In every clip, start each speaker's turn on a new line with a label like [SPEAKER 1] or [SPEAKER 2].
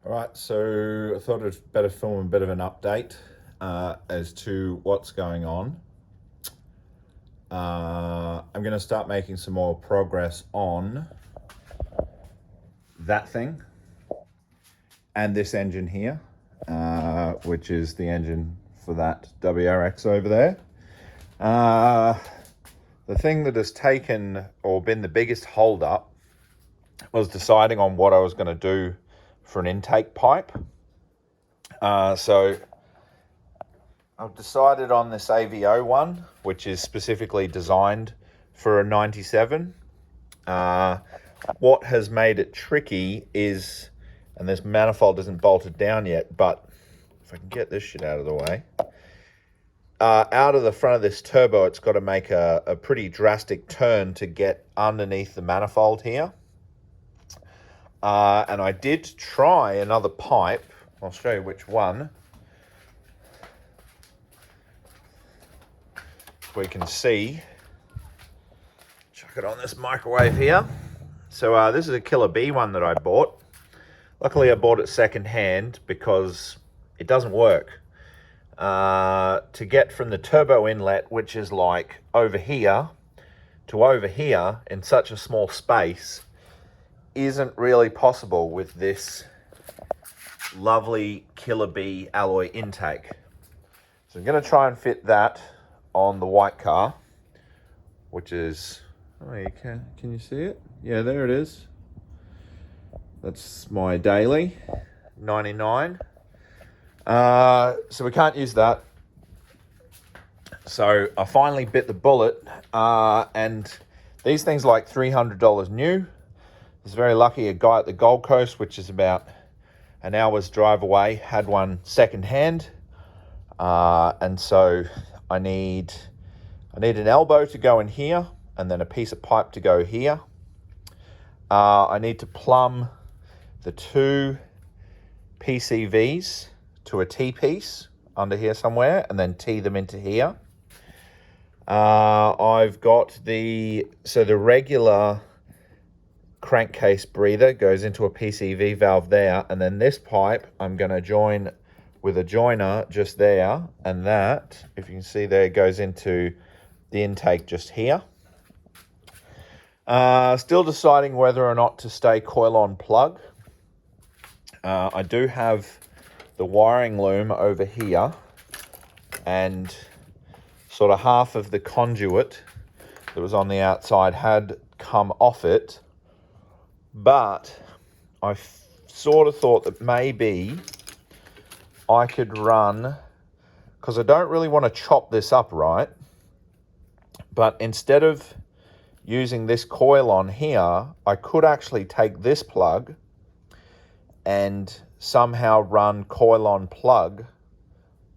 [SPEAKER 1] All right, so I thought I'd better film a bit of an update as to what's going on. I'm going to start making some more progress on that thing and this engine here, which is the engine for that WRX over there. The thing that has taken or been the biggest hold up was deciding on what I was going to do for an intake pipe. So I've decided on this AVO one, which is specifically designed for a 97. What has made it tricky is, and this manifold isn't bolted down yet, but if I can get this shit out of the way, out of the front of this turbo, it's got to make a pretty drastic turn to get underneath the manifold here. And I did try another pipe. I'll show you which one. We can see. Chuck it on this microwave here. So this is a Killer B one that I bought. Luckily I bought it second hand because it doesn't work. To get from the turbo inlet, which is like over here, to over here in such a small space, isn't really possible with this lovely Killer B alloy intake. So I'm going to try and fit that on the white car, which is, oh, you can you see it? Yeah, there it is. That's my daily 99. So we can't use that. So I finally bit the bullet, and these things are like $300 new. I was very lucky, a guy at the Gold Coast, which is about an hour's drive away, had one second hand. And so I need an elbow to go in here and then a piece of pipe to go here. I need to plumb the two PCVs to a T-piece under here somewhere and then T them into here. I've got the regular crankcase breather goes into a PCV valve there, and then this pipe I'm going to join with a joiner just there, and that, if you can see there, goes into the intake just here. Still deciding whether or not to stay coil on plug. I do have the wiring loom over here, and sort of half of the conduit that was on the outside had come off it. But I sort of thought that maybe I could run, because I don't really want to chop this up, right? But instead of using this coil on here, I could actually take this plug and somehow run coil on plug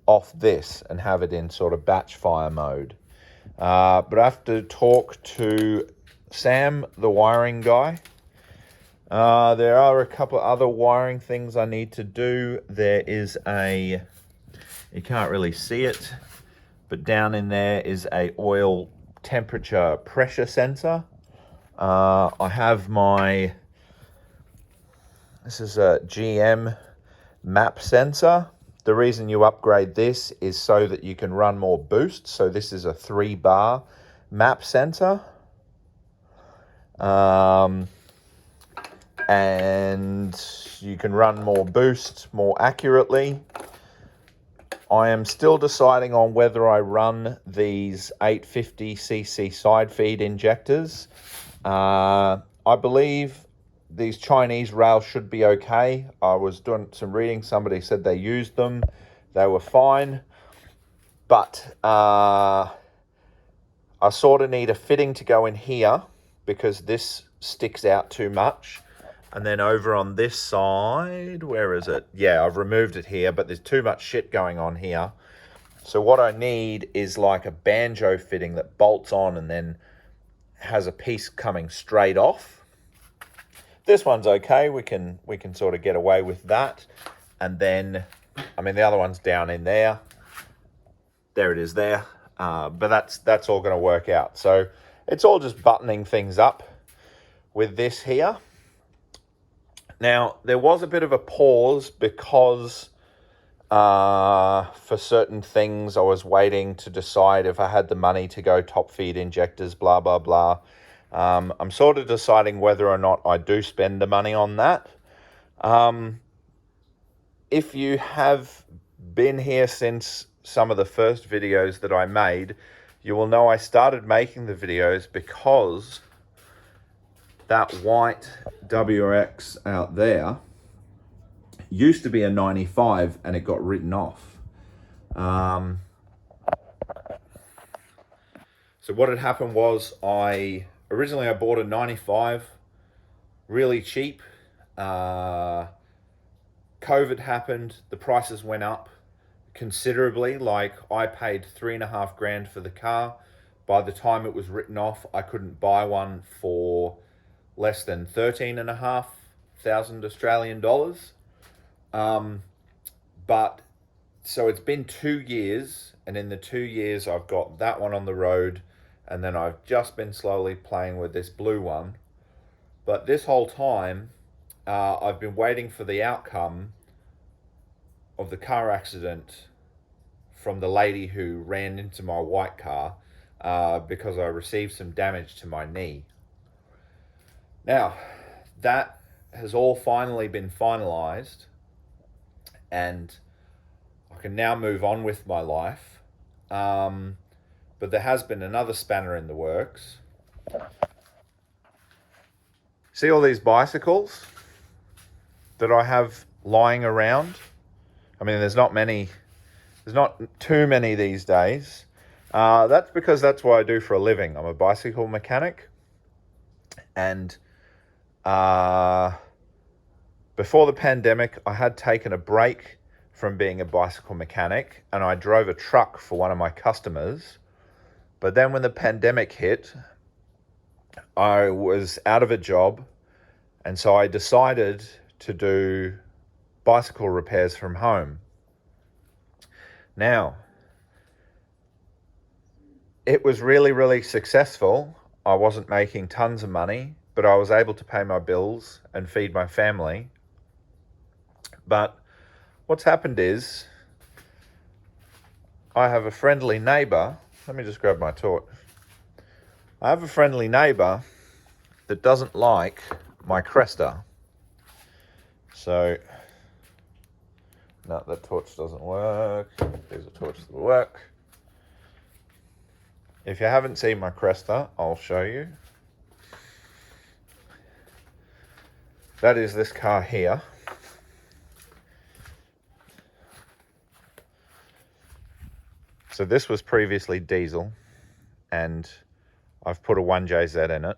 [SPEAKER 1] off this and have it in sort of batch fire mode. But I have to talk to Sam, the wiring guy. There are a couple of other wiring things I need to do. There is you can't really see it, but down in there is a oil temperature pressure sensor. I have this is a GM map sensor. The reason you upgrade this is so that you can run more boost. So this is a 3-bar map sensor. And you can run more boost more accurately. I am still deciding on whether I run these 850cc side feed injectors. I believe these Chinese rails should be okay. I was doing some reading. Somebody said they used them. They were fine. But I sort of need a fitting to go in here because this sticks out too much. And then over on this side, where is it? Yeah, I've removed it here, but there's too much shit going on here. So what I need is like a banjo fitting that bolts on and then has a piece coming straight off. This one's okay. We can sort of get away with that. And then, I mean, the other one's down in there. There it is there. But that's all going to work out. So it's all just buttoning things up with this here. Now, there was a bit of a pause because for certain things I was waiting to decide if I had the money to go top feed injectors, blah, blah, blah. I'm sort of deciding whether or not I do spend the money on that. If you have been here since some of the first videos that I made, you will know I started making the videos because that white WRX out there used to be a 95 and it got written off. So what had happened was originally I bought a 95 really cheap. COVID happened, the prices went up considerably. Like, I paid $3,500 for the car. By the time it was written off, I couldn't buy one for less than 13,500 Australian dollars. But so it's been 2 years, and in the 2 years I've got that one on the road, and then I've just been slowly playing with this blue one. But this whole time I've been waiting for the outcome of the car accident from the lady who ran into my white car because I received some damage to my knee. Now, that has all finally been finalized, and I can now move on with my life. But there has been another spanner in the works. See all these bicycles that I have lying around? I mean, there's not too many these days. That's because that's what I do for a living. I'm a bicycle mechanic. And before the pandemic, I had taken a break from being a bicycle mechanic, and I drove a truck for one of my customers. But then when the pandemic hit, I was out of a job, and so I decided to do bicycle repairs from home. Now, it was really, really successful. I wasn't making tons of money, but I was able to pay my bills and feed my family. But what's happened is, I have a friendly neighbor. Let me just grab my torch. I have a friendly neighbor that doesn't like my Cresta. So, no, that torch doesn't work. There's a torch that will work. If you haven't seen my Cresta, I'll show you. That is this car here. So this was previously diesel, and I've put a 1JZ in it.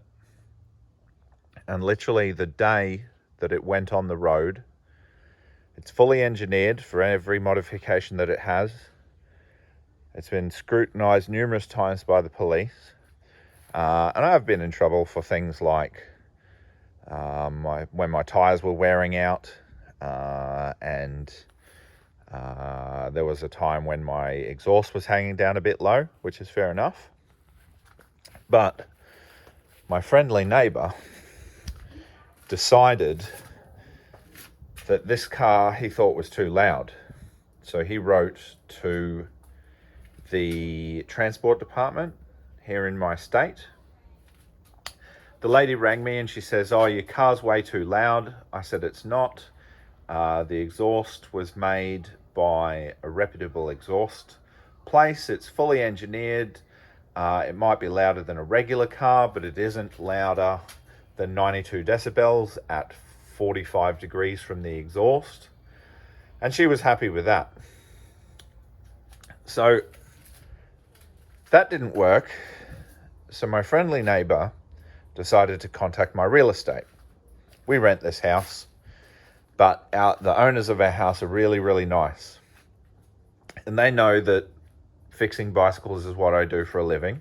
[SPEAKER 1] And literally the day that it went on the road, it's fully engineered for every modification that it has. It's been scrutinized numerous times by the police. And I've been in trouble for things like when my tires were wearing out, and there was a time when my exhaust was hanging down a bit low, which is fair enough. But my friendly neighbor decided that this car he thought was too loud. So he wrote to the transport department here in my state. The lady rang me and she says, "Oh, your car's way too loud." I said, "It's not. The exhaust was made by a reputable exhaust place. It's fully engineered. It might be louder than a regular car, but it isn't louder than 92 decibels at 45 degrees from the exhaust." And she was happy with that. So that didn't work. So my friendly neighbor decided to contact my real estate. We rent this house, but the owners of our house are really, really nice. And they know that fixing bicycles is what I do for a living.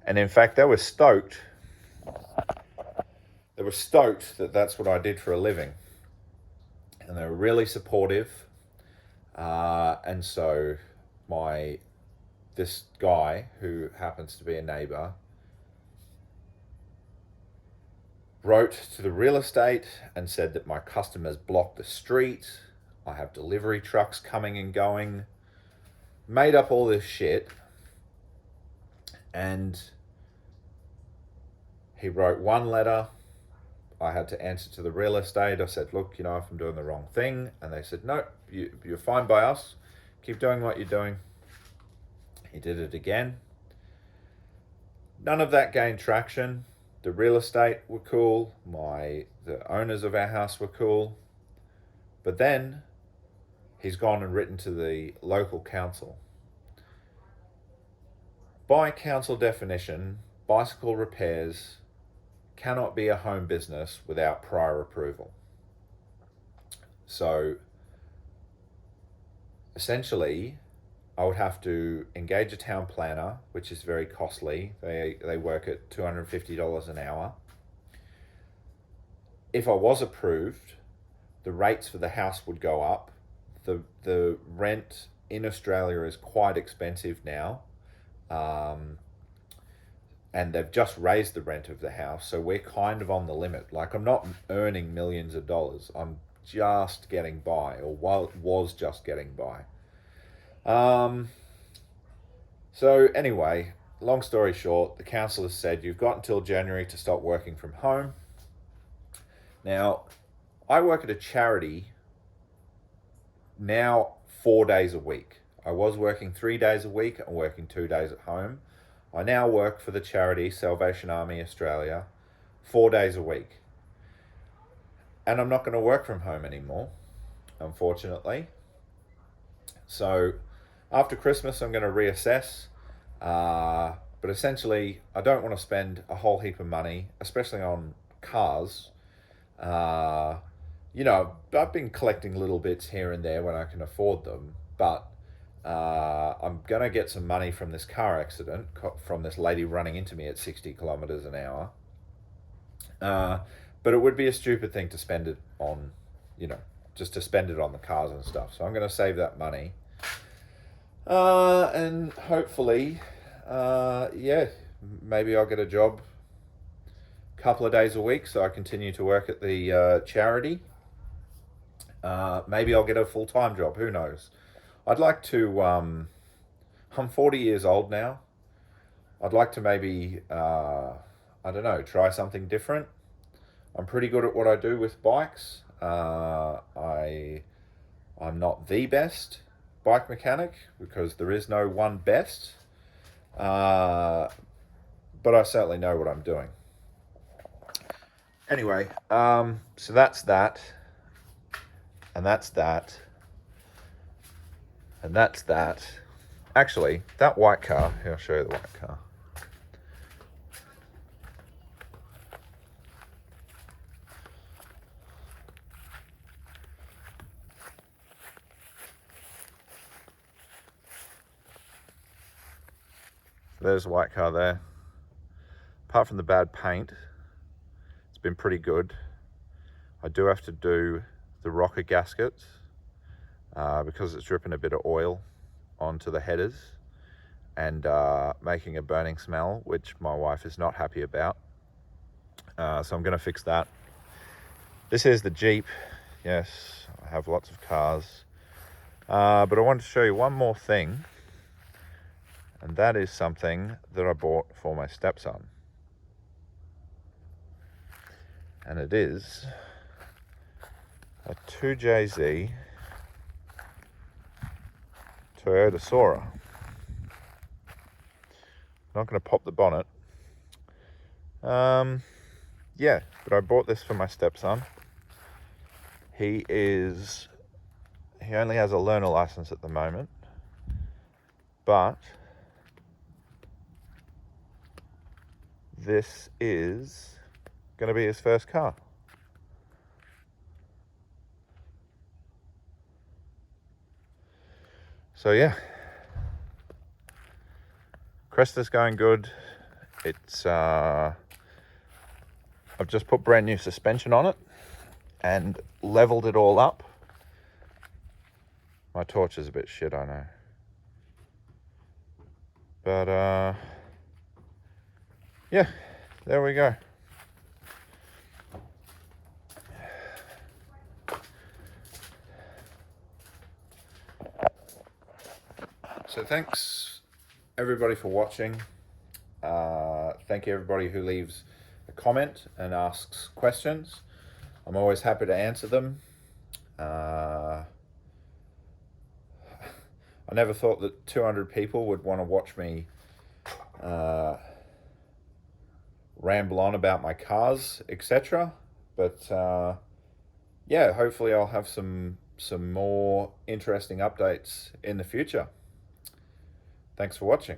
[SPEAKER 1] And in fact, they were stoked. They were stoked that that's what I did for a living. And they were really supportive. And so this guy, who happens to be a neighbor, wrote to the real estate and said that my customers blocked the street. I have delivery trucks coming and going. Made up all this shit. And he wrote one letter. I had to answer to the real estate. I said, look, if I'm doing the wrong thing. And they said, no, you're fine by us. Keep doing what you're doing. He did it again. None of that gained traction. The real estate were cool. The owners of our house were cool. But then he's gone and written to the local council. By council definition, bicycle repairs cannot be a home business without prior approval. So essentially, I would have to engage a town planner, which is very costly. They work at $250 an hour. If I was approved, the rates for the house would go up. The rent in Australia is quite expensive now. And they've just raised the rent of the house, so we're kind of on the limit. Like, I'm not earning millions of dollars. I'm just getting by, or was just getting by. So anyway, long story short, the council has said you've got until January to stop working from home. Now, I work at a charity now 4 days a week. I was working 3 days a week and working 2 days at home. I now work for the charity Salvation Army Australia 4 days a week. And I'm not going to work from home anymore, unfortunately. So after Christmas, I'm going to reassess. But essentially, I don't want to spend a whole heap of money, especially on cars. I've been collecting little bits here and there when I can afford them, but I'm going to get some money from this car accident, from this lady running into me at 60 kilometers an hour. But it would be a stupid thing to spend it on, just to spend it on the cars and stuff. So I'm going to save that money. And hopefully, maybe I'll get a job a couple of days a week so I continue to work at the charity. Maybe I'll get a full-time job, who knows. I'd like to, I'm 40 years old now. I'd like to maybe, try something different. I'm pretty good at what I do with bikes. I'm not the best bike mechanic because there is no one best. But I certainly know what I'm doing. Anyway, so that's that. And that's that. And that's that. Actually, that white car, here, I'll show you the white car. There's a white car there. Apart from the bad paint, it's been pretty good. I do have to do the rocker gaskets because it's dripping a bit of oil onto the headers and making a burning smell, which my wife is not happy about. So I'm going to fix that. This is the Jeep. Yes, I have lots of cars. But I wanted to show you one more thing. And that is something that I bought for my stepson. And it is a 2JZ Toyota Sora. Not going to pop the bonnet. But I bought this for my stepson. He only has a learner license at the moment, but this is going to be his first car. So yeah, Cresta's going good. It's I've just put brand new suspension on it and leveled it all up. My torch is a bit shit, I know, but yeah, there we go. So thanks everybody for watching. Thank you everybody who leaves a comment and asks questions. I'm always happy to answer them. I never thought that 200 people would want to watch me ramble on about my cars, etc. But yeah, hopefully I'll have some more interesting updates in the future. Thanks for watching.